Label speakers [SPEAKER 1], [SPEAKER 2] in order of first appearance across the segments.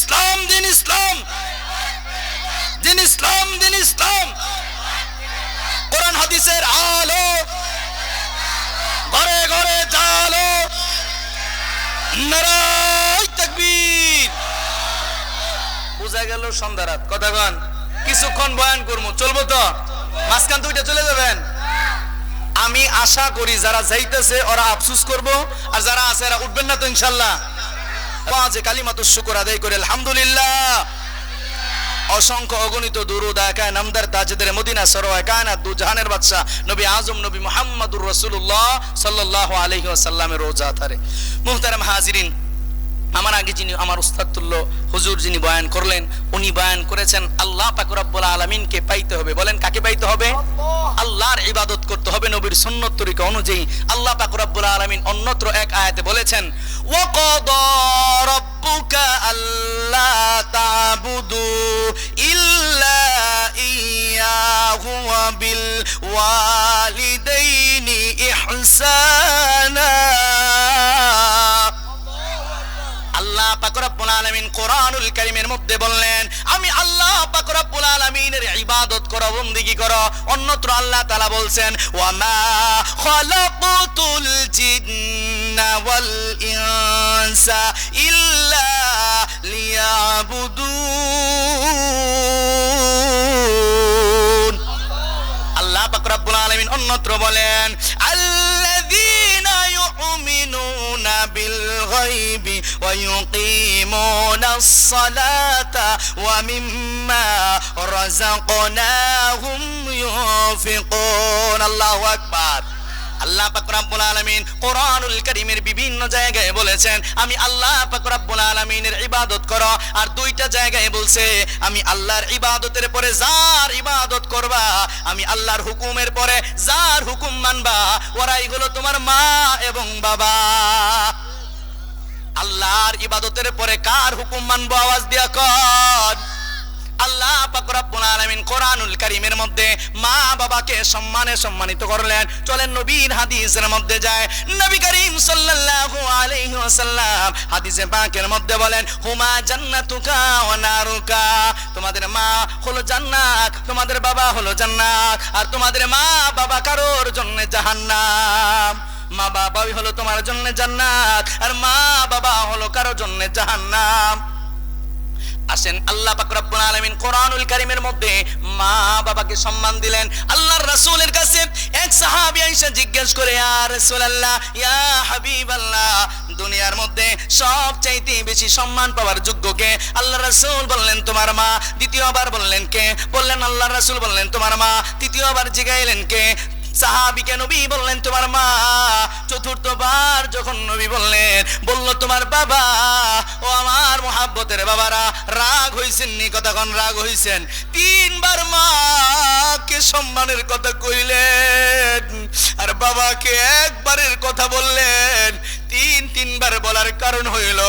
[SPEAKER 1] ইসলাম, দিন ইসলাম, দিন ইসলাম, দিন ইসলাম। কোরআন হাদিসের আলো ঘরে ঘরে জালো। নারায়ে তাকবীর। বুঝা গেল সন্ধ্যা রাত কথা কন, কিছুক্ষণ বয়ান করবো, চলবো তো? মাঝখান দুইটা চলে যাবেন। আমি আশা করি যারা যাইতেছে ওরা আফসোস করব, আর যারা আছে এরা উঠবেন না তো ইনশাআল্লাহ। পাঁচে কালিমাতুশ শুকর আদায় করে আলহামদুলিল্লাহ। অসংখ্য অগণিত দুরূদ আকায় নামদার তাজেদের মদিনা সরওয়ায়ে কায়নাত দু জাহানের বাদশা নবী আজম নবী মুহাম্মদুর রাসূলুল্লাহ সাল্লাল্লাহু আলাইহি ওয়াসাল্লামের রোজা তারে। মুহতারাম হাজিরিন, আমার আগে যিনি আমার উস্তাদ তুল্য হুজুর যিনি বয়ান করলেন, উনি বয়ান করেছেন আল্লাহ পাক রব্বুল আলামিনকে পাইতে হবে। বলেন কাকে পাইতে হবে? আল্লাহর ইবাদত করতে হবে নবীর সুন্নত তরিকা অনুযায়ী। আল্লাহ পাক রব্বুল আলামিন অন্যত্র এক আয়াতে বলেছেন, ওয়া ক্বাদা রাব্বুকা আল্লা তা'বুদু ইল্লা ইয়্যাহু ওয়া বিল ওয়ালিদাইনি ইহসানা। আল্লাহ পাক রব্বুল আলামিন কোরআনুল কারীমের মধ্যে বললেন, আমি আল্লাহ পাক রব্বুল আলামিনের ইবাদত করো, বندگی করো। অন্যত্র আল্লাহ তাআলা বলছেন, ওয়া মা খালাকাতুল জিন্না ওয়াল ইনসা ইল্লা লিয়াবুদুন। আল্লাহ পাক রব্বুল আলামিন অন্যত্র বলেন, আল্লাযীনা ইউমিনুনা বিল গায়বি ওয়া ইউকিমুনাস সালাতা ওয়া মিম্মা রাযাকনাহুম ইউনফিকুন। আল্লাহু আকবার। আল্লাহ পাক রব্বুল আলামিন কোরআনুল কারীমের বিভিন্ন জায়গায় বলেছেন, আমি আল্লাহ পাক রব্বুল আলামিনের ইবাদত করো। আর দুইটা জায়গায় বলছে, আমি আল্লাহর ইবাদতের পরে যার ইবাদত করবা, আমি আল্লাহর হুকুমের পরে যার হুকুম মানবা, ওরাই হলো তোমার মা এবং বাবা। আল্লাহর ইবাদতের পরে কার হুকুম মানবো? আওয়াজ দিয়া কর। আল্লাহ পাক রব্বুল আলামিন কোরআনুল কারীমের মধ্যে মা বাবাকে সম্মানে সম্মানিত করলেন। চলেন নবীর হাদিসের মধ্যে যায়, নবী করিম সাল্লাল্লাহু আলাইহি ওয়াসাল্লাম হাদিসে পাকের মধ্যে বলেন, হুমা জান্নাতুকা ওয়া নারুকা। তোমাদের মা হলো জান্নাত, তোমাদের বাবা হলো জান্নাত, আর তোমাদের মা বাবা কারোর জন্য জাহান্নাম। মা বাবাই হলো তোমার জন্য জান্নাত, আর মা বাবা হলো কারোর জন্য জাহান্নাম। আসেন, আল্লাহ পাক রব্বুল আলামিন কোরআনুল কারীমের মধ্যে মা বাবাকে সম্মান দিলেন। আল্লাহর রাসূলের কাছে এক সাহাবী এসে জিজ্ঞেস করে, ইয়া রাসূলুল্লাহ, ইয়া হাবিবাল্লাহ, দুনিয়ার মধ্যে সবচাইতে বেশি সম্মান পাওয়ার যোগ্য কে? আল্লাহর রাসূল বললেন, তোমার মা। দ্বিতীয়বার বললেন, কে? বললেন আল্লাহর রাসূল বললেন, তোমার মা। তৃতীয়বার জিগাইলেন, কে? সাহাবীকে নবী বললেন, তোমার মা। চতুর্থবার যখন নবী বলল তোমার বাবা। ও আমার মুহাব্বতের বাবারা, রাগ হইছেন নি? কথা কোন রাগ হইছেন? তিনবার মাকে সম্মানের কথা কইলেন, আর বাবাকে একবারের কথা বললেন। তিনবার বলার কারণ হইল,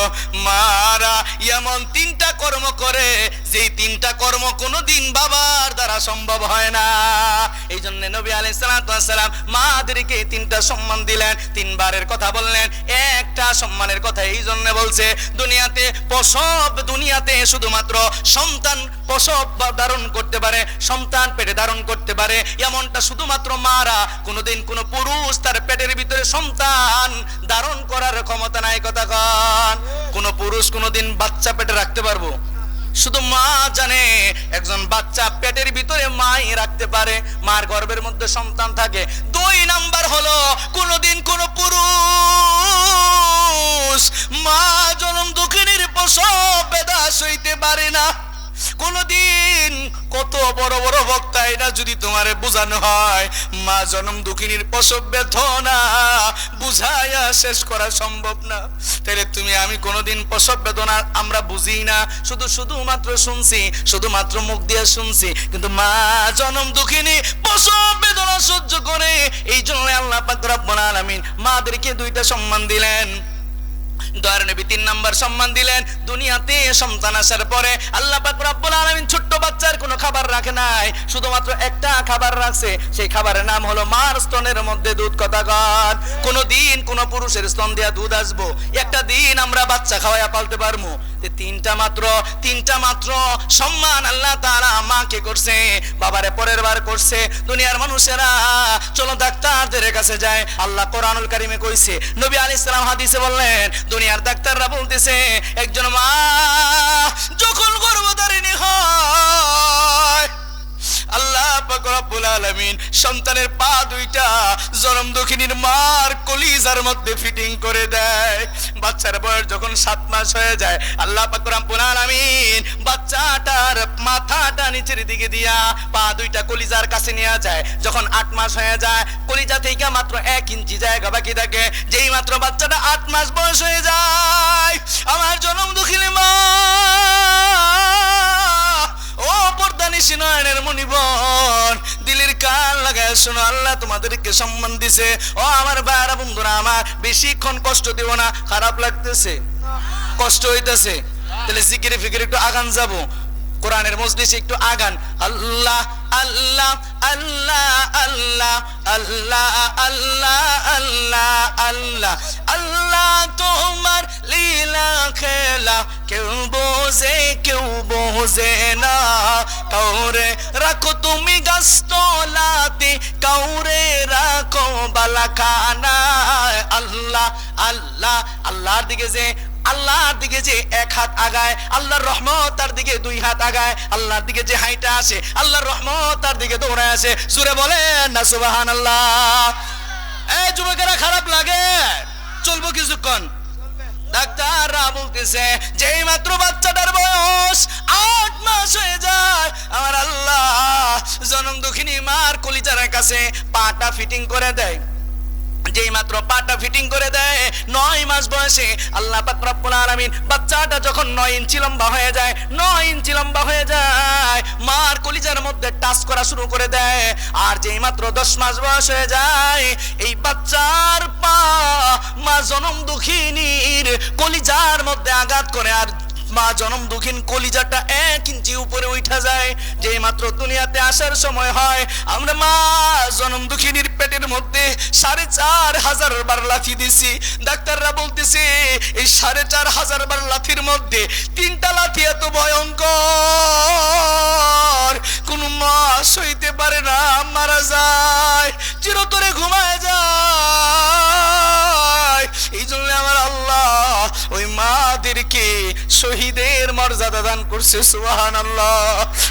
[SPEAKER 1] মারা এমন তিনটা কর্ম করে যেই তিনটা কর্ম কোনোদিন বাবার দ্বারা সম্ভব হয় না। এই জন্য নবী আলাইহিস সালাতু ওয়াস সালাম মাদেরকে তিনটা সম্মান দিলেন, তিনবারের কথা বললেন। একটা সম্মানের কথা এই জন্য বলছে, দুনিয়াতে শুধুমাত্র সন্তান প্রসব ধারণ করতে পারে, সন্তান পেটে ধারণ করতে পারে, এমনটা শুধুমাত্র মারা। কোনোদিন কোনো পুরুষ তার পেটের ভিতরে সন্তান ধারণ করার ক্ষমতা নাই। কথা কন, কোন পুরুষ কোনোদিন বাচ্চা পেটে রাখতে পারবো? শুধু মা জানে একজন বাচ্চা পেটের ভিতরে মাই রাখতে পারে, মার গর্ভের মধ্যে সন্তান থাকে। 2 নাম্বার হলো, কোনোদিন কোন পুরুষ মা জনম দুঃখিনীর প্রসব বেদনা সইতে পারে না। কোনদিন কত বড় বড় বক্তা এটা যদি তোমারে বোঝানো হয়, মা জনম দুঃখিনীর প্রসব বেদনা বুঝাইয়া শেষ করা সম্ভব না। তাহলে তুমি আমি কোনদিন প্রসব বেদনা আমরা বুঝি না, শুধুমাত্র শুনছি, শুধুমাত্র মুখ দিয়ে শুনছি, কিন্তু মা জনম দুঃখিনী প্রসব বেদনা সহ্য করে। এই জন্য আল্লাহ পাক রব্বুল আলামিন মাদেরকে 2টা সম্মান দিলেন। দয়ার নবী 3 নাম্বার সম্মান দিলেন, দুনিয়াতে সন্তান আসার পরে আল্লাহ পাক রব্বুল আলামিন ছোট্ট বাচ্চার কোনো খাবার রাখে নাই, শুধুমাত্র একটা খাবার রাখছে। সেই খাবারের নাম হলো মার স্তনের মধ্যে দুধ। কথা কন, কোন দিন কোন পুরুষের স্তন দিয়া দুধ আসবো? একটা দিন আমরা বাচ্চা খাওয়াইয়া পালতে পারবো? তিনটা মাত্র সম্মান আল্লাহ তাআলা মাকে করছে, বাবারে পরের বার করছে। দুনিয়ার মানুষেরা চলো ডাক্তারদের কাছে যায়, আল্লাহ কোরআনুল কারীমে কইছে, নবী আলাইহিস সালাম হাদিসে বললেন, দুনিয়ার ডাক্তাররা বলতেছে একজন মা যখন গর্ভধারিণী হয় আল্লাহ পাক রব্বুল আলামিন সন্তানের পা দুইটা জনম দুঃখিনীর মার কলিজার মধ্যে ফিটিং করে দেয়। বাচ্চার বয়স যখন 7 মাস হয়ে যায় আল্লাহ পাক রব্বুল আলামিন বাচ্চাটার মাথাটা নিচের দিকে দিয়া পা দুইটা কলিজার কাছে নিয়ে যায়। যখন 8 মাস হয়ে যায় কলিজা থেকে মাত্র 1 ইঞ্চি জায়গা বাকি থাকে। যেই মাত্র বাচ্চাটা 8 মাস বয়স হয়ে যায় আমার জনম দুঃখিনী মা, ও পর্দানিশী নয়নের মনিবন, দিলের কান লাগায় শোনো, আল্লাহ তোমাদেরকে সম্মান দিছে। ও আমার ভাইরা বন্ধুরা আমার, বেশিক্ষণ কষ্ট দিব না। খারাপ লাগতেছে, কষ্ট হইতেছে, তাহলে জিকিরে ফিকিরে একটু আগান যাব, কোরআনের মজলিসে একটু আগান। আল্লাহ আল্লাহ আল্লাহ আল্লাহ আল্লাহ আল্লাহ আল্লাহ আল্লাহ আল্লাহ তোমার লীলা খেলা কেউ বোঝে না। কাউরে রাখো তুমি গাছতলাতে, কাউরে রাখো বালাখানা। আল্লাহ আল্লাহ আল্লাহর দিকে যে 1 হাত আগায়, আল্লাহর রহমত তার দিকে 2 হাত আগায়। আল্লাহর দিকে যে হাইটা আসে আল্লাহর রহমত তার দিকে দৌড়ায় আসে। জোরে বলেন না সুবহানাল্লাহ। এই যুবকেরা খারাপ লাগে? চলবো কিছুক্ষণ। ডাক্তাররা বলতেছে যেই মাত্র বাচ্চাটার বয়স 8 মাস হয়ে যায় আমার আল্লাহ জনম দুঃখিনী মার কলিজার কাছে পাটা ফিটিং করে দেয়। যেই মাত্র পাটা ফিটিং করে দেয় 9 মাস বয়সে আল্লাহ পাক রব্বুল আলামিন বাচ্চাটা যখন 9 ইঞ্চি লম্বা হয়ে যায়, 9 ইঞ্চি লম্বা হয়ে যায় মার কলিজার মধ্যে টাচ করা শুরু করে দেয়। আর যেই মাত্র 10 মাস বয়স হয়ে যায় এই বাচ্চার পা মা জনম দুঃখিনীর কলিজার মধ্যে আঘাত করে, আর মা জনম দুঃখিন কলিজাটা 1 ইঞ্চি উপরে উঠা যায়। যেই মাত্র দুনিয়াতে আসার সময় হয় আমরা মা জনম দুঃখিনীর পেটের মধ্যে 4,500 বার লাথি দিছি। ডাক্তাররা বলতেছে এই 4,500 বার লাথির মধ্যে 3টা লাথি এত ভয়ঙ্কর কোন মা সইতে পারে না, মারা যায়, চিরতরে ঘুমায় যায়। এই জন্য আমার আল্লাহ ওই মাদেরকে শহীদের মর্যাদা দান করছে। সুবহানাল্লাহ।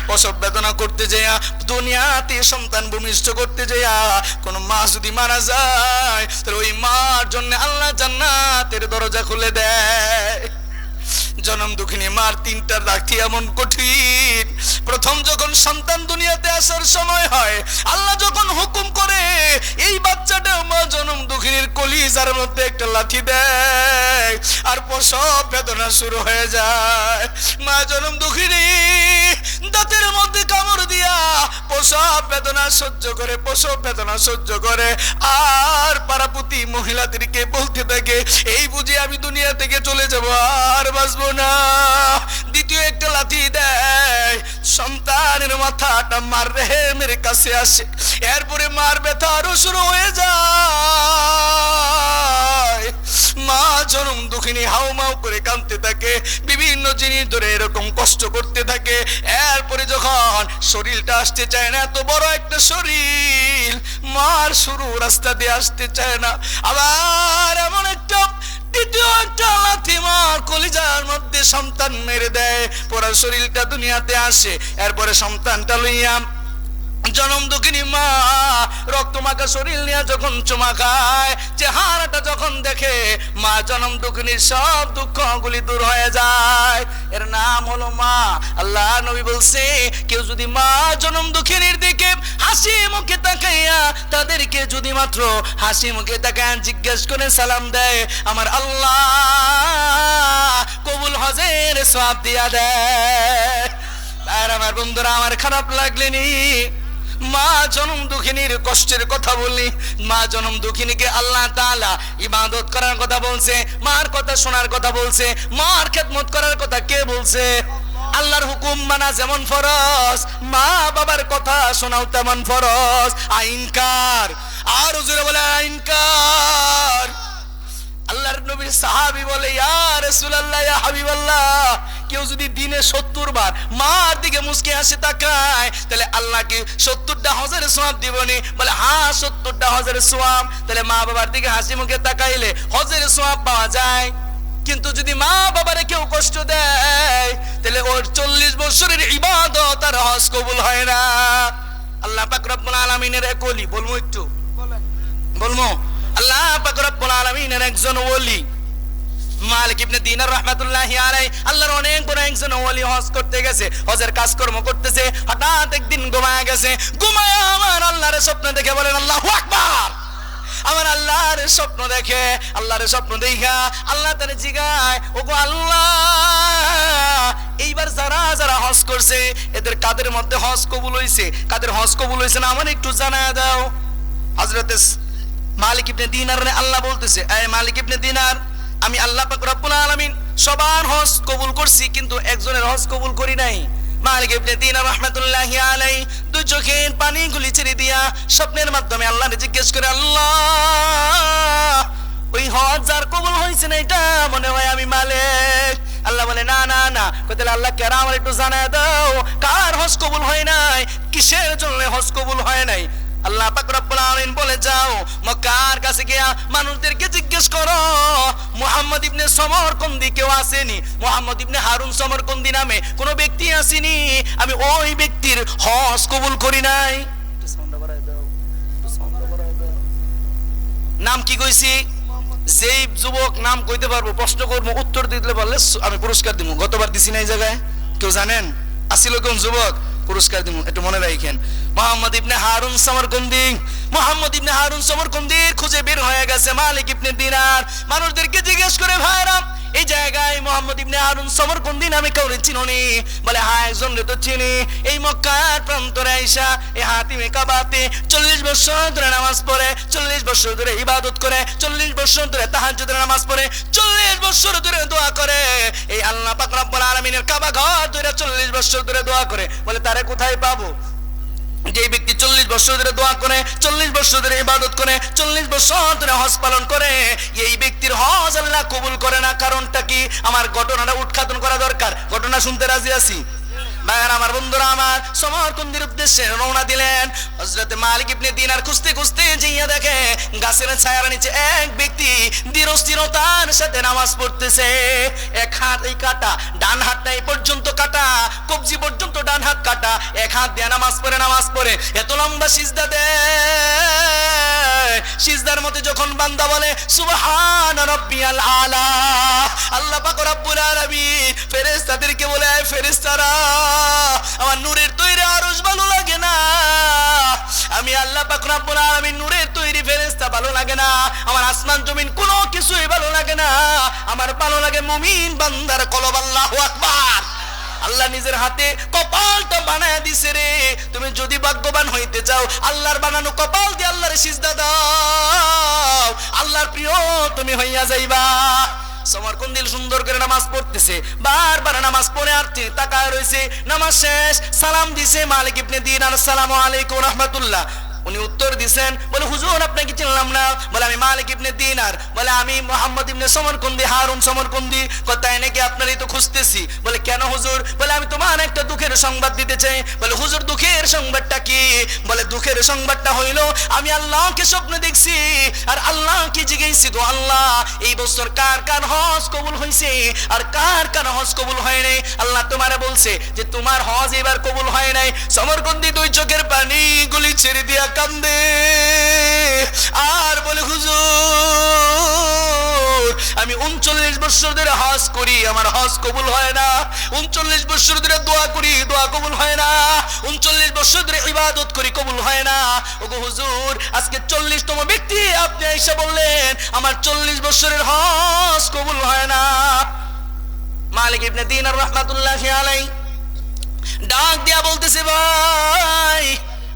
[SPEAKER 1] প্রসব বেদনা করতে যাইয়া, দুনিয়াতে সন্তান ভূমিষ্ঠ করতে যাইয়া কোন মা যদি মারা যায় তাহলে ওই মার জন্য আল্লাহ জান্নাতের দরজা খুলে দেয়। জনম দুঃখিনী মার 3টা রাখি এমন কঠিন। প্রথম যখন সন্তান দুনিয়াতে আসার সময় হয় আল্লাহ যখন হুকুম করে এই বাচ্চাটা মা জনম দুঃখিনীর কলিজার মধ্যে একটা লাথি দেয় আর প্রসব বেদনা শুরু হয়ে যায়। মা জনম দুঃখিনী দাঁতের মধ্যে কামড় দিয়া প্রসব বেদনা সহ্য করে আর পারাপতি মহিলাদেরকে বলতে থাকে এই বুঝি আমি দুনিয়া থেকে চলে যাব, আর বাঁচবো না। দ্বিতীয় একটা লাথি দেয়, সন্তানের মাথাটা মার রেহেমের কাছে আসে। এরপরে মার ব্যথা আরো শুরু হয়ে যায়। মা জনম দুঃখিনী হাউমাউ করে কাঁদতে থাকে, বিভিন্ন জিনিস ধরে এরকম কষ্ট করতে থাকে। এরপরে যখন শরীরটা আসতে চায় না, এত বড় একটা শরীর মার শুরু রাস্তা দিয়ে আসতে চায় না, আবার এমন একটা দ্বিতীয় একটা লাথি মার কলিজার মধ্যে সন্তান মেরে দেয়। পুরো শরীরটা দুনিয়াতে আসে। এরপরে সন্তানটা লইয়া জনম দুঃখিনী মা রক্তমাখা শরীর নিয়ে যখন চুমা খায়, চেহারাটা যখন দেখে মা জনম দুঃখিনীর সব দুঃখগুলি দূর হয়ে যায়। এর নাম হলো মা। আল্লাহ নবী বলছে কেউ যদি মা জনম দুঃখিনীর দিকে হাসি মুখে তাকাইয়া তাদেরকে যদি মাত্র হাসি মুখে তাকায় জিজ্ঞেস করে সালাম দেয়, আমার আল্লাহ কবুল হজের সওয়াব দিয়া দেয়। আর আমার বন্ধুরা, আমার খারাপ লাগলেনি? মা জনম দুঃখিনীর কষ্টের কথা বলি, মা জনম দুঃখিনীকে আল্লাহ তাআলা ইবাদত করার কথা বলছে, মার কথা শোনার কথা বলছে, মার খেদমত করার কথা কে বলছে? আল্লাহর হুকুম মানা যেমন ফরজ, মা বাবার কথা শোনাও তেমন ফরজ। আইনকার, আর হুজুরে বলে আইনকার। আল্লাহর নবীর সাহাবী বলে, ইয়া রাসূলুল্লাহ, ইয়া হাবিবাল্লাহ, কেউ যদি দিনে 70 বার মার দিকে মুস্কি হাসি তাকায়, তাহলে আল্লাহকে 70টা হজের সওয়াব দিবনি? বলে হ্যাঁ, 70টা হজের সওয়াব। তাহলে মা বাবার দিকে হাসি মুখে তাকাইলে হজের সওয়াব পাওয়া যায়। কিন্তু যদি মা বাবারে কেউ কষ্ট দেয়, তাহলে ওর 40 বছরের ইবাদত আর হজ কবুল হয় না। আল্লাহ পাক রব্বুল আলামিনের এক ওলি, বলবো একটু বলবো, আল্লাহ পাক রব্বুল আলামিনের একজন ওলি মালিক ইবনে দিনার রাহমাতুল্লাহি আলাইহি, আল্লাহর অনেক বড় একজন ওলি হজ করতে গেছে, হজের কাজকর্ম করতেছে, হঠাৎ একদিন ঘুমায় গেছে। ঘুমায় আমার আল্লাহর স্বপ্ন দেখে বলেন আল্লাহু আকবার। আমার আল্লাহর স্বপ্ন দেখে, আল্লাহর স্বপ্ন দেখা আল্লাহ তারে জিগায়, ওগো আল্লাহ, এইবার যারা যারা হজ করছে এদের কাদের মধ্যে হজ কবুল হইছে, কাদের হজ কবুল হইছে না আমার একটু জানায় দাও। হযরত মালিক ইবনে দিনার আল্লাহ বলতেছে, এই মালিক ইবনে দিনার, আমি আল্লাহ পাক রব্বুল আলামিন সবার হজ কবুল করছি, কিন্তু একজনের হজ কবুল করি নাই। মালিক ইবনে দিনার রাহমাতুল্লাহি আলাইহি দুই চোখের পানি গুলি ছেড়ে দিয়া স্বপ্নের মাধ্যমে আল্লাহকে জিজ্ঞেস করে, আল্লাহ, ওই হজ যার কবুল হয়েছে না এটা মনে হয় আমি মালিক। আল্লাহ বলে না না না, তাহলে আল্লাহ কেরা আমার একটু জানায় দাও, কার হজ কবুল হয় নাই, কিসের জন্য হজ কবুল হয় নাই? আল্লাহ পাক রব্বুল আলামিন বলে, যাও মক্কার কাছে গিয়া মানুষদেরকে জিজ্ঞেস করো, মুহাম্মদ ইবনে সমরকন্দি কেউ আসেনি, মুহাম্মদ ইবনে হারুন সমরকন্দি নামে কোন ব্যক্তি আসেনি, আমি ওই ব্যক্তির হজ কবুল করি নাই। নাম কি কইছি? যেই যুবক নাম কইতে পারবো, প্রশ্ন করবো, উত্তর দিতে পারলে আমি পুরস্কার দিব। গতবার দিছি না এই জায়গায়, কেউ জানেন আসিল কোন যুবক? পুরস্কার দিব, একটু মনে রাখেন। মুহাম্মদ ইবনে হারুন সমরকন্দি, মুহাম্মদ ইবনে হারুন সমরকন্দির খুঁজে বের হয়ে গেছে মালিক ইবনে দিনার। মানুষদেরকে জিজ্ঞেস করে, ভাইরা এই জায়গায় মুহাম্মদ ইবনে হারুন সমরকন্দি নামে কাউরে চিনোনি? বলে হ্যাঁ, একজনকে তো চিনি, এই মক্কার প্রান্তরে আইসা এই হাতিমে কাবাতে 40 বছর ধরে নামাজ পড়ে, 40 বছর ধরে ইবাদত করে, 40 বছর ধরে তাহাজ্জুদের নামাজ পড়ে, 40 বছর ধরে দোয়া করে, এই আল্লাহ পাক রব্বুল আলামিনের কাবা ঘর ধরে 40 বছর ধরে দোয়া করে। বলে তারে কোথায় পাবো? যে ব্যক্তি 40 বছর ধরে দোয়া করে, 40 বছর ধরে ইবাদত করে, 40 বছর ধরে হজ পালন করে, এই ব্যক্তির হজ আল্লাহ কবুল করে না। কারণটা কি? আমার ঘটনাটা উৎখাটন করা দরকার। ঘটনা শুনতে রাজি আছি? ভাইয়ার আমার, বন্ধুরা আমার, সমরকন্দির উদ্দেশ্যে রওনা দিলেন। হযরত মালিক ইবনে দিনার খুঁজতে খুঁজতে যাইয়া দেখে গাছের ছায়ার নিচে এক ব্যক্তি ধীরস্থিরতার সাথে নামাজ পড়তেছে। এক হাত এই কাটা, ডান হাতটা এই পর্যন্ত কাটা, কবজি পর্যন্ত ডান হাত কাটা, এক হাত দিয়ে নামাজ পড়ে এত লম্বা সিজদা দেয়। সিজদার মধ্যে যখন বান্দা বলে সুবহান রাব্বিয়াল আলা, আল্লাহ পাক রব্বুল আলামিন ফেরেশতাদেরকে বলে, ফেরেশতারা, আমার নূরের তৈরি আরশ ভালো লাগে না, আমি আল্লাহ পাক রব্বুল আলামিন নূরের তৈরি ফেরেশতা ভালো লাগে না, আমার আসমান জমিন কোনো কিছুই ভালো লাগে না, আমার ভালো লাগে মুমিন বান্দার কলব। আল্লাহু আকবার। আল্লাহ নিজের হাতে কপালটা বানায় দিছে রে। তুমি যদি ভাগ্যবান হইতে চাও, আল্লাহর বানানো কপাল দিয়ে আল্লাহর সিজদা দাও, আল্লাহর প্রিয় তুমি হইয়া যাইবা। সমরকন্দিল সুন্দর করে নামাজ পড়তেছে, বারবার নামাজ পড়ে আর তাকায় রয়েছে। নামাজ শেষ, সালাম দিছে মালিক ইবনে দিনার, আসসালামু আলাইকুম রাহমাতুল্লাহ। উনি উত্তর দিছেন, বলে হুজুর আপনাকে চিনলাম না। বলে আমি মালিক ইবনে দিনার। বলে আমি মুহাম্মদ ইবনে সমরকন্দি, হারুন সমরকন্দি। কথায় নাকি আপনারই তো খুঁজতেছি। বলে কেন হুজুর? বলে আমি তোমার একটা দুঃখের সংবাদ দিতে চাই। বলে হুজুর দুঃখের সংবাদটা কি? বলে দুঃখের সংবাদটা হইল, আমি আল্লাহকে স্বপ্ন দেখছি আর আল্লাহকে জিজ্ঞেসি, গো আল্লাহ, এই বছর কার কার হজ কবুল হয়েছে আর কার কার হজ কবুল হয় নাই? আল্লাহ তোমারে বলছে যে তোমার হজ এবার কবুল হয় নাই। সমরকন্দি দুই চোখের পানি গুলি ছেড়ে দিয়া কান্দে আর বলে, হুজুর, আমি 39 বছর ধরে হজ করি, আমার হজ কবুল হয় না। 39 বছর ধরে দোয়া করি, দোয়া কবুল হয় না। 39 বছর ধরে ইবাদত করি, কবুল হয় না। ওগো হুজুর, আজকে 40তম ব্যক্তি আপনি এসে বললেন আমার 40 বছরের হজ কবুল হয় না। মালিক ইবনে দিনার রাহমাতুল্লাহি আলাইহি ডাক দিয়া বলতেছে, ভাই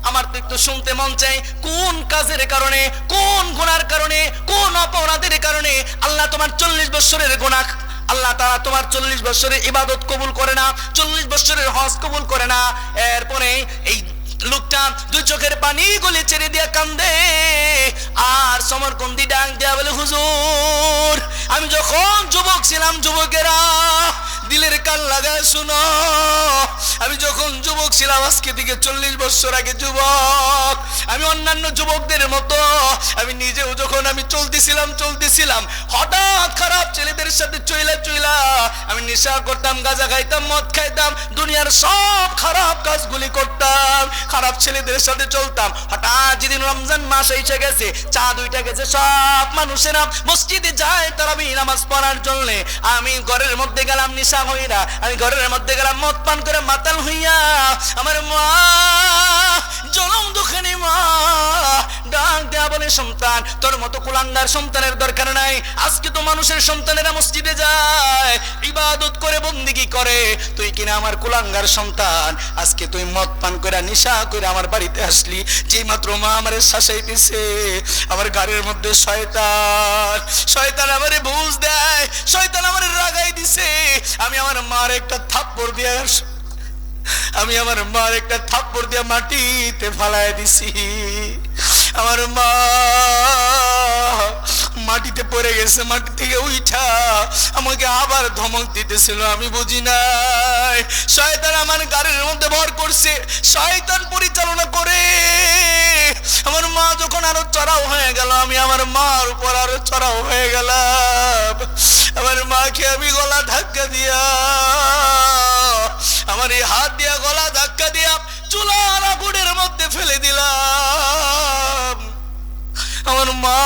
[SPEAKER 1] আমার তো একটু শুনতে মন চাই, কোন কাজের কারণে, কোন গুনার কারণে, কোন অপরাধের কারণে আল্লাহ তোমার 40 বছরের গুনাহ, আল্লাহ তাআলা তোমার 40 বছরের ইবাদত কবুল করে না, 40 বছরের হজ কবুল করে না। এরপরে এই লোকটা দুই চোখের পানি গলে ছেড়ে দিয়া কান্দে, আর সমরকন্দি ডাক দেয়া বলে, হুজুর আমি যখন যুবক ছিলাম, যুবকেরা দিলের কান লাগায় শুনো, আমি যখন যুবক ছিলাম আজকে থেকে 40 বছর আগে যুবক, আমি অন্যান্য যুবকদের মতো আমি নিজেও যখন আমি চলতেছিলাম হঠাৎ খারাপ ছেলেদের সাথে চইলা আমি নেশা করতাম, গাঁজা খাইতাম, মদ খাইতাম, দুনিয়ার সব খারাপ কাজগুলি করতাম, খারাপ ছেলেদের সাথে চলতাম। হঠাৎ যেদিন রমজান মাস এসে গেছে, চাঁদ উঠে গেছে, সব মানুষেরা মসজিদে যায় তারাবির নামাজ পড়ার জন্য, আমি ঘরের মধ্যে গেলাম নেশা হইরা, আমি ঘরের মধ্যে গেলাম মদ পান করে মাতাল হইয়া। আমার মা জনম দুঃখিনী মা ডাক দেয়া বলে, সন্তান তোর মতো কুলাঙ্গার সন্তানের দরকার নাই, আজকে তো মানুষের সন্তানেরা মসজিদে যায়, ইবাদত করে, বন্দেগী করে, তুই কিনা আমার কুলাঙ্গার সন্তান, আজকে তুই মদ পান করে নেশা করে আমার বাড়িতে আসলি। যেই মাত্র মা আমারে শাসাইতেছে, আমার ঘরের মধ্যে শয়তান আমারে বুঝ দেয়, শয়তান আমারে রাগাই দিছে, আমি আমার মার একটা থাপ্পড় দিয়ে মাটিতে ফালায় দিছি। আমার মা মাটিতে পড়ে গেছে, মাটি থেকে উঠা আমাকে আবার ধমক দিতেছিল, আমি বুঝি নাই। শয়তান আমার গাড়ির মধ্যে ভর করছে, শয়তান পরিচালনা করে। আমার মা যখন আরো চড়াও হয়ে গেল, আমি আমার মার উপর আরো চড়াও হয়ে গেলাম। আমার মাকে আমি গলা ধাক্কা দিয়া, আমার এই হাত দিয়া গলা ধাক্কা দিয়া চুলার আগুনের মধ্যে ফেলে দিলাম। আমার মা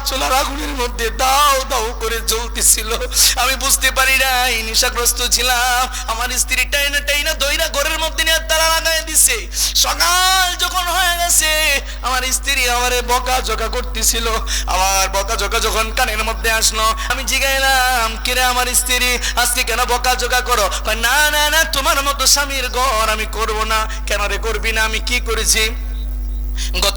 [SPEAKER 1] চুলার আগুনের মধ্যে দাও দাও করে জ্বলতেছিল, আমি বুঝতে পারি নাই, নেশাগ্রস্ত ছিলাম। আমার স্ত্রী টাইনা দইরা ঘরের মধ্যে নিয়ে তালা লাগাই দিছে। সকাল যখন হয়ে গেছে, আমার স্ত্রী আমারে বকাঝকা করতেছিল, আমার বকাঝকা যখন কানের মধ্যে আসলো, আমি জিগাইলাম, কিরে আমার স্ত্রী আজকে কেন বকাঝকা করো? না না না, তোমার মতো স্বামীর ঘর আমি করব না। কেন রে করবি না? আমি কি করেছি? গত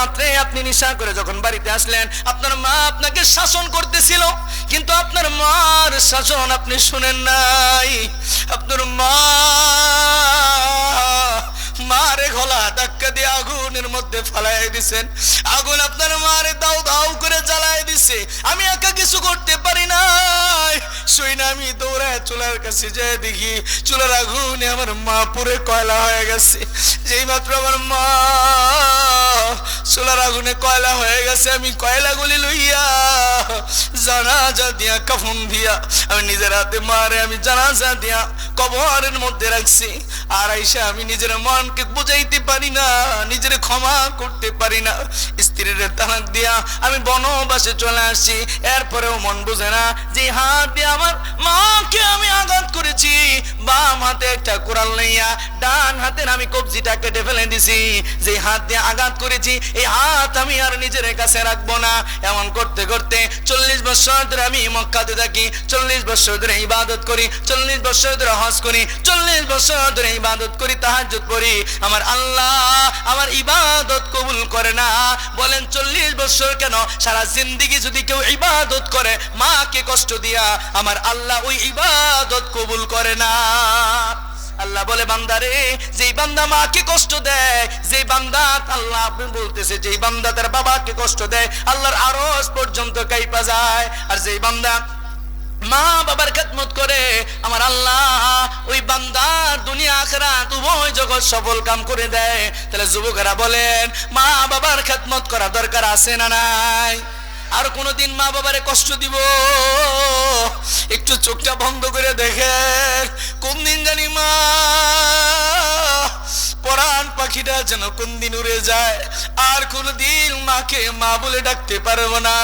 [SPEAKER 1] রাত্রে আপনি নেশা করে যখন বাড়িতে আসলেন, আপনার মা আপনাকে শাসন করতেছিল, কিন্তু আপনার মার শাসন আপনি শুনেন নাই। আপনার মারে গলা ধাক্কা দিয়ে আগুনের মধ্যে ফালাই দিছেন, আগুন আপনার মারে দাও দাও করে জ্বালাই দিছে। আমি একা কিছু করতে পারি নাই, শুই না আমি দৌড়ায় চুলার কাছে যেয়ে দেখি চুলার আগুনে আমার মা পুরে কয়লা হয়ে গেছে। যেই মাত্র আমার মা চুলার আগুনে কয়লা হয়ে গেছে, আমি কয়লাগুলি লইয়া জানাজা দিয়া, কাফন দিয়া, আমি নিজের হাতে মারে আমি জানাজা দিয়া কবরের মধ্যে রাখছি। আর আইসা আমি নিজের মনকে বুঝাইতে পারি না, নিজের ক্ষমা করতে পারি না, স্ত্রীর তালাক দিয়া আমি বনবাসে চলে আসছি। এরপরেও মন বুঝে না যে হাত দিয়ে আমার মাকে আমি আঘাত করেছি, বাম হাতে একটা কোরাল লইয়া ডান হাতের আমি কবজিটা কেটে ফেলে দিছি। যে হাত দিয়ে আঘাত করেছি, এই হাত আমি আর নিজের কাছে রাখবো না। এমন করতে করতে 40 বছর ধরে আমি মক্কাতে থাকি, 40 বছর ধরে ইবাদত করি, 40 বছর ধরে হজ করি, 40 বছর ধরে ইবাদত করি, তাহাজ্জুদ পড়ি, আমার আল্লাহ আমার ইবাদত কবুল করে না। বলেন 40 বছর কেন, সারা জিন্দেগি যদি কেউ ইবাদত করে মাকে কষ্ট দিয়া, আমার আল্লাহ ওই ইবাদত কবুল করে না। আল্লাহ বলে, বান্দারে, যেই বান্দা মাকে কষ্ট দেয়, যেই বান্দা, আল্লাহ আপনি বলতেছে, যেই বান্দা তার বাবাকে কষ্ট দেয়, আল্লাহর আরশ পর্যন্ত কাইপা যায়। আর যেই বান্দা মা বাবার খেদমত করে, আমার আল্লাহ ওই বান্দার দুনিয়া আখিরাত উভয় জগৎ সফল কাম করে দেয়। তাহলে যুবকেরা বলেন, মা বাবার খেদমত করা দরকার আছে না নাই? আর কোনদিন মা বাবারে কষ্ট দিব? একটু চোখটা বন্ধ করে দেখেন, কোন দিন জানি মা পরাণ পাখিটা যেন কোন দিন উড়ে যায়, আর কোনদিন মাকে মা বলে ডাকতে পারবো না।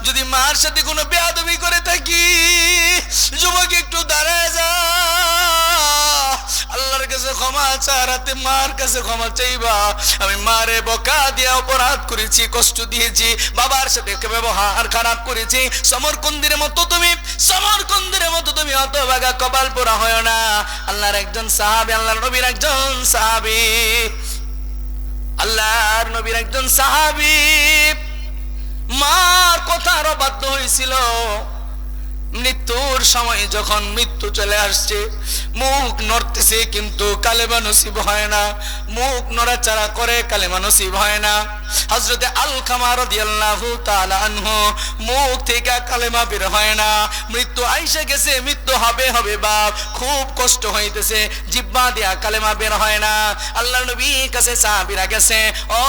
[SPEAKER 1] যদি মার সাথে কোনো বেয়াদবি করে থাকি, যুবক একটু দাঁড়ায় যা, আল্লাহর কাছে ক্ষমা চা, রাতে মার কাছে ক্ষমা চাইবা। আমি মারে বকা দিয়া অপরাধ করেছি, কষ্ট দিয়েছি, বাবার সাথে ব্যবহার খারাপ করেছি। সমরকন্দের মতো তুমি হতভাগা কপাল পোড়া হয় না। আল্লাহর একজন সাহাবী, আল্লাহর নবীর একজন সাহাবী আল্লাহর নবীর একজন সাহাবী মার কথার অবাধ্য হয়েছিল। মৃত্যুর সময় যখন মৃত্যু চলে আসছে, মুখ নড়তেছে কিন্তু কালেমা নসিব হয় না, মুখ নড়াচড়া করে কালেমা নসিব হয় না। হযরতে আলকামা রাদিয়াল্লাহু তাআলা আনহু মুখ থেকে কালেমা বের হয় না। মৃত্যু আইসা গেছে, মৃত্যু হবে হবে বাপ, খুব কষ্ট হইতেছে, জিহ্বা দিয়া কালেমা বের হয় না। আল্লাহর নবীর কাছে সাহাবীরা গেছে, ও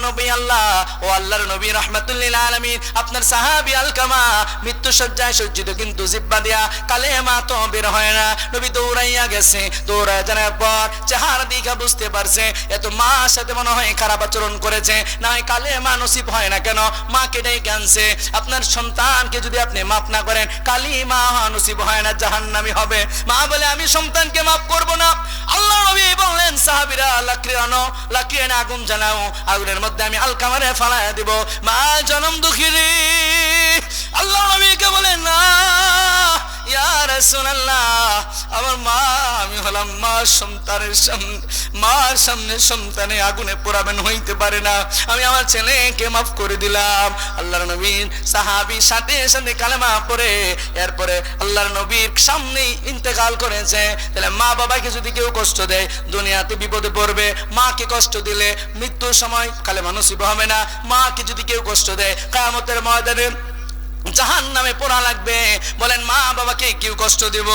[SPEAKER 1] নবী আল্লাহ, ও আল্লাহর নবী রাহমাতুল লিল আলামিন, আপনার সাহাবী আলকামা মৃত্যু সজ্জায় সজ্জিত, কিন্তু জিহ্বা দিয়া কালেমা তো বের হয় না। নবী দৌড়াইয়া গেছে, দৌড়ায় জানার পর চেহারা দেখা বুঝতে পারছে এত মার সাথে মনে হয় খারাপ আচরণ করেছে, না হয় কালেমা নসিব হয় না কেন। মাকে ডেকে আনছে, আপনার সন্তানকে যদি আপনি মাফ না করেন কালিমা নসিব হয় না, জাহান্নামী হবে। মা বলে আমি সন্তানকে মাফ করব না। আল্লাহ নবী বললেন সাহাবীরা লাকড়ি আনো, লাকড়ি এনে আগুন জ্বালাও, আগুনের মধ্যে আমি আলকামারে ফালাইয়া দিব। মা জনম দুঃখী রে। আল্লাহ নবীকে বলেন না ইয়া রাসূলুল্লাহ, আমার মা, আমি হলাম মার সন্তানের সামনে, মার সামনে সন্তানে আগুনে পোড়াবেন হইতে পারে না, আমি আমার ছেলেকে মাফ করে দিলাম। আল্লাহর নবীর সাহাবী সাথে সাথে কালেমা পড়ে এরপরে আল্লাহর নবীর সামনেই ইন্তেকাল করেছে। তাহলে মা বাবাকে যদি কেউ কষ্ট দেয় দুনিয়াতে বিপদে পড়বে, মাকে কষ্ট দিলে মৃত্যুর সময় কালেমা নসিব হবে না। মাকে যদি কেউ কষ্ট দেয় কিয়ামতের ময়দানে জাহান্নামে পোড়া লাগবে। বলেন মা বাবাকে কেউ কষ্ট দিব,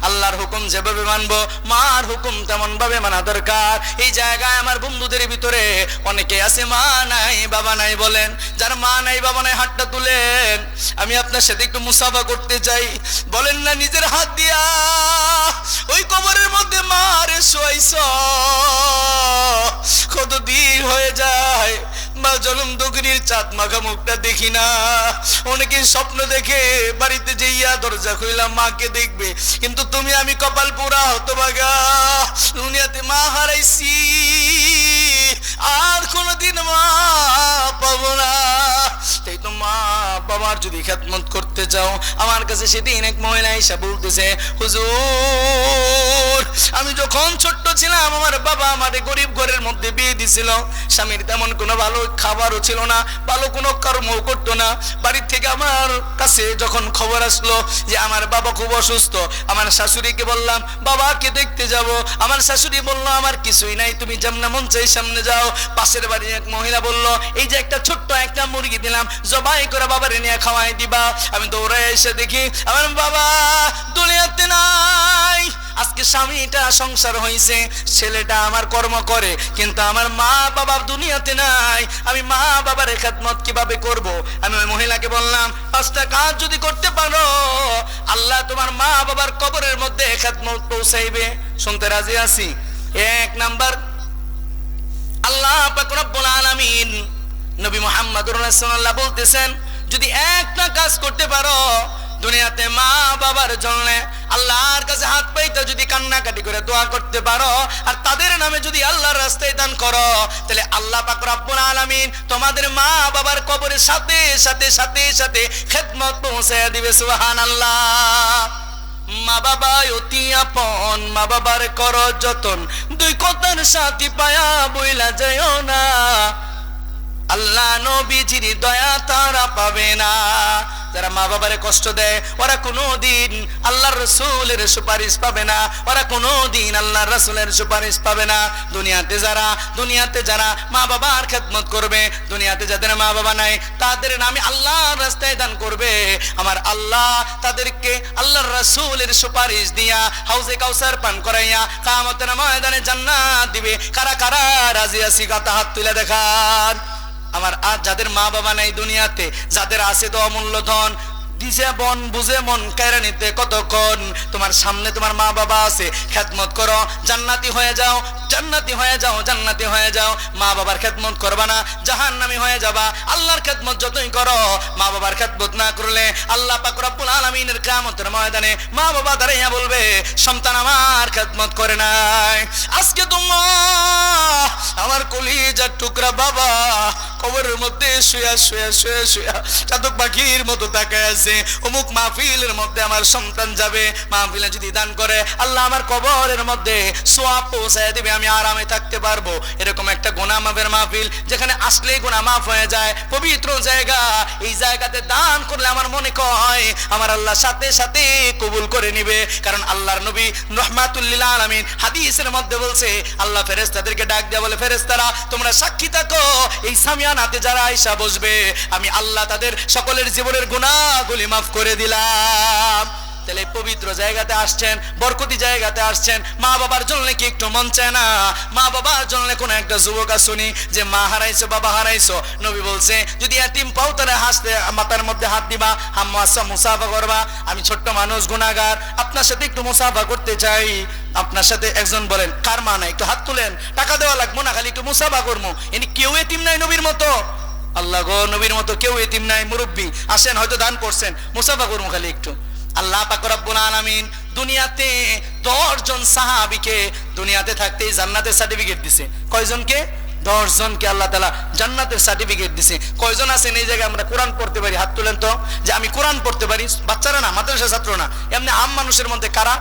[SPEAKER 1] আল্লাহর হুকুম যেভাবে মানবো মার হুকুম তেমন ভাবে মানা দরকার। এই জায়গায় আমার বন্ধুদের ভিতরে অনেকে আছে মা নাই বাবা নাই, বলেন যার মা নাই বাবা নাই হাতটা তুলেন, আমি আপনার সাথে একটু মুসাফা করতে চাই। বলেন না নিজের হাত দিয়া ওই কবরের মধ্যে মারে শোয়াইছ, কতদিন হয়ে যায় মা জনম দগ্নির চাঁদ মাখা মুখটা দেখি না। অনেকে স্বপ্ন দেখে বাড়িতে যাইয়া দরজা খুইলাম মাকে দেখবে, কিন্তু তুমি আমি কপাল পোড়া হতভাগা, দুনিয়াতে মা হারাইছি, আর কোনদিন মা পাবো না। তাই তো মা বাবার যদি খেদমত করতে চাও, আমার কাছে সেদিন এক মহিলা এসে বলতেছে হুজুর আমি যখন ছোট্ট ছিলাম আমার বাবা আমাদের গরিব ঘরের মধ্যে বিয়ে দিছিল, স্বামীর তেমন কোনো ভালো খাবারও ছিল না, ভালো কোনো কর্ম করতো না। বাড়ির থেকে আমার কাছে যখন খবর আসলো যে আমার বাবা খুব অসুস্থ, আমার শাশুড়িকে বললাম বাবাকে দেখতে যাব, আমার শাশুড়ি বললো আমার কিছুই নাই, তুমি যেমন মন চাই সামনে যাও। পাশের বাড়ির এক মহিলা বললো এই যে একটা ছোট্ট একটা মুরগি দিলাম, জবাই করে বাবারে নিয়ে খাওয়াই দিবা। আমি দৌড়ে এসে দেখি আমার বাবা দুনিয়াতে নাই। আজকে স্বামীটা সংসার হয়েছে, ছেলেটা আমার কর্ম করে, কিন্তু আমার মা বাবা দুনিয়াতে নাই, আমি মা বাবার খেদমত কিভাবে করব? আমি ওই মহিলাকে বললাম 5টা কাজ যদি করতে পারো আল্লাহ তোমার মা বাবার কবরের মধ্যে খেদমত পৌঁছাইবে। শুনতে রাজি আছি? 1 নাম্বার, আল্লাহ পাক রব্বুল আলামিন নবী মুহাম্মদুর রাসূলুল্লাহ বলতেছেন যদি একটা কাজ করতে পারো দুনিয়াতে মা বাবার জন্য আল্লাহর কাছে হাত পাইতে যদি কান্নাকাটি করে দোয়া করতে পারো আর তাদের নামে যদি আল্লাহর রাস্তায় দান করো, তাহলে আল্লাহ পাক রব্বুল আলামিন তোমাদের মা বাবার কবরের সাথে সাথে সাথে সাথে খেদমত পৌঁছে দিবে। সুবহানাল্লাহ। মা বাবা অতি আপন, মা বাবার করো যতন, দুই কথার সাথী পায়া বইলা যায়ও না, আল্লাহ নবীজির দয়া তারা পাবে না। যারা মা বাবারে কষ্ট দেয় ওরা কোনোদিন আল্লাহর রাসূলের সুপারিশ পাবে না, ওরা কোনোদিন আল্লাহর রাসূলের সুপারিশ পাবে না। দুনিয়াতে যারা মা বাবার খেদমত করবে, দুনিয়াতে যাদের মা বাবা নাই তাদের নামে আল্লাহর রাস্তায় দান করবে, আমার আল্লাহ তাদেরকে আল্লাহর রাসূলের সুপারিশ দিয়া হাউজে কাউসার পান করাইয়া কিয়ামতের ময়দানে জান্নাত দিবে। কারা কারা রাজি আছি গাতা হাত তুলে দেখান। আমার আজ যাদের মা বাবা নাই দুনিয়াতে, যাদের আছে তো অমূল্য ধন, দিছে বন বুঝে মন কেড়ে নিতে কতক্ষণ, তোমার সামনে তোমার মা বাবা আছে, খেদমত করো, জান্নাতি হয়ে যাও, জান্নাতি হয়ে যাও, জান্নাতি হয়ে যাও। মা বাবার খেদমত করবা না জাহান্নামী হয়ে যাবা। আল্লাহর খেদমত যতই করো, মা বাবার খেদমত না করলে আল্লাহ পাক রব্বুল আলামিনের কিয়ামতের ময়দানে মা বাবা দাঁড়াইয়া বলবে সন্তান আমার খেদমত করে নাই। আজকে তোমার আমার কলিজার টুকরা বাবা কবরের মধ্যে শুয়া শুয়া শুয়া শুয়া চাতক পাখির মতো তাকায় আছে। অমুক মাহফিলের মধ্যে আমার সন্তান যাবে, মাহফিলে যদি দান করে আল্লাহ আমার কবরের মধ্যে সোয়াব পৌঁছায় দিবে, আমি আরামে থাকতে পারবো। এরকম একটা গুনাহ মাফের মাহফিল, যেখানে আসলেই গুনাহ মাফ হয়ে যায়, পবিত্র জায়গা। এই জায়গাতে দান করলে আমার মনে হয় আমার আল্লাহ সাথে সাথে কবুল করে নিবে। কারণ আল্লাহর নবী রাহমাতুল লিল আলামিন হাদিসের মধ্যে বলছে, আল্লাহ ফেরেশতাদেরকে ডাক দেয়া বলে, ফেরেশতারা তোমরা সাক্ষী থাকো, এই সামিয়ানাতে যারা আয়েশা বসবে আমি আল্লাহ তাদের সকলের জীবনের গুনাহগুলি মাফ করে দিলাম। তাহলে পবিত্র জায়গাতে আসছেন, বরকতি জায়গাতে আসছেন, মা বাবার জন্য কি একটু মন চায় না? মা বাবার জন্য কোন একটা যুবক শুনি যে মা হারাইছো বাবা হারাইছো, নবী বলছে যদি এতিম পাও তাহলে হাসতে মাথার মধ্যে হাত দিবা, হাম্মাসা মুসাফা করবা। আমি ছোট্ট মানুষ গুনাহগার, আপনার সাথে একটু মুসাফা করতে চাই। আপনার সাথে একজন বলেন কার মা নাই, একটু হাত তুলেন, টাকা দেওয়া লাগবো না, খালি একটু মুসাফা করবো। ইনি কেউ এতিম নাই নবীর মতো, আল্লাহ গো নবীর মতো কেউ এতিম নাই। মুরব্বী আসেন, হয়তো দান করছেন, মুসাফা করবো খালি একটু। আল্লাহ পাক রব্বুল আলামিন দুনিয়াতে 10 জন সাহাবীকে দুনিয়াতে থাকতেই জান্নাতের সার্টিফিকেট দিছে। কয়জনকে? 10 জনকে আল্লাহ তাআলা জান্নাতের সার্টিফিকেট দিছে। কয়জন আছেন এই জায়গায় আমরা কোরআন পড়তে পারি? হাত তুলেন তো, যে আমি কোরআন পড়তে পারি। বাচ্চারা না, মাদ্রাসা ছাত্র না, এমনি আম মানুষের মধ্যে কারা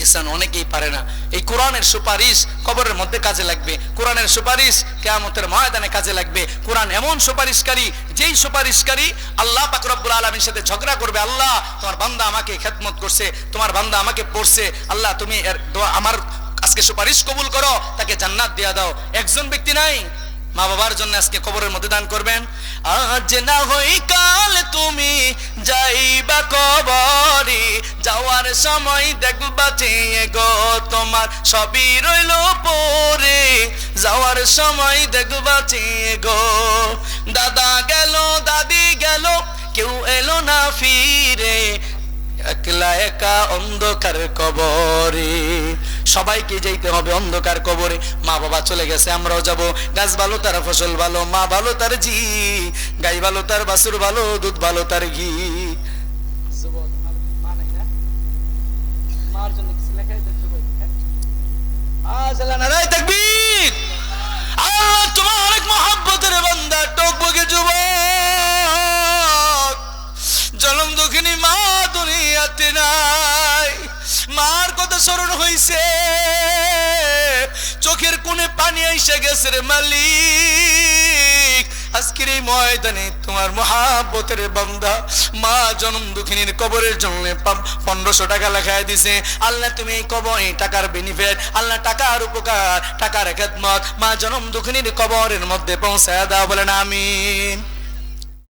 [SPEAKER 1] গেছেন? অনেকেই পারে না। এই কোরআনের সুপারিশ কবরের মধ্যে কাজে লাগবে, কোরআনের সুপারিশ কিয়ামতের ময়দানে কাজে লাগবে। কোরআন এমন সুপারিশকারী, যেই সুপারিশকারী আল্লাহ পাক রব্বুল আলামিনের সাথে ঝগড়া করবে, আল্লাহ তোমার বান্দা আমাকে খেদমত করছে, তোমার বান্দা আমাকে পড়ছে, আল্লাহ তুমি এর দোয়া আমার আজকে সুপারিশ কবুল করো, তাকে জান্নাত দিয়ে দাও। একজন ব্যক্তি নাই মা বাবার জন্য আজকে কবরের মধ্যে দান করবেন। আজ না হই কাল তুমি যাইবা কবরে, যাওয়ার সময় দেখবা চেয়ে গো তোমার সবই রইল পরে, যাওয়ার সময় দেখবা চেয়ে গো। দাদা গেল দাদি গেল কেউ এলো না ফিরে, একলা একা অন্ধকার কবরে। সবাইকে যেতে হবে অন্ধকার কবরে। মা বাবা চলে গেছে, আমরাও যাব। গাছ ভালো তার ফসল ভালো, মা ভালো তার জি, গাই ভালো তার বাছুর ভালো, দুধ ভালো তার ঘি। তোমার অনেক মহব্বতের বান্দা, টকবগে যুবক, জনম দুঃখিনী মা দুনিয়াতে নাই, মার কথা স্মরণ হইছে, চোখের কোণে পানি এসে গেছে রে মালিক। আজকের এই ময়দানে তোমার মহাব্বতের বান্দা মা জনম দুঃখিনীর কবরের জন্য 1500 টাকা লেখায় দিছে। আল্লাহ তুমি এই কবর, এই টাকার বেনিফিট, আল্লাহ টাকার উপকার, টাকার খেদমত মা জনম দুঃখিনীর কবরের মধ্যে পৌঁছায় দাও, বলেন আমিন।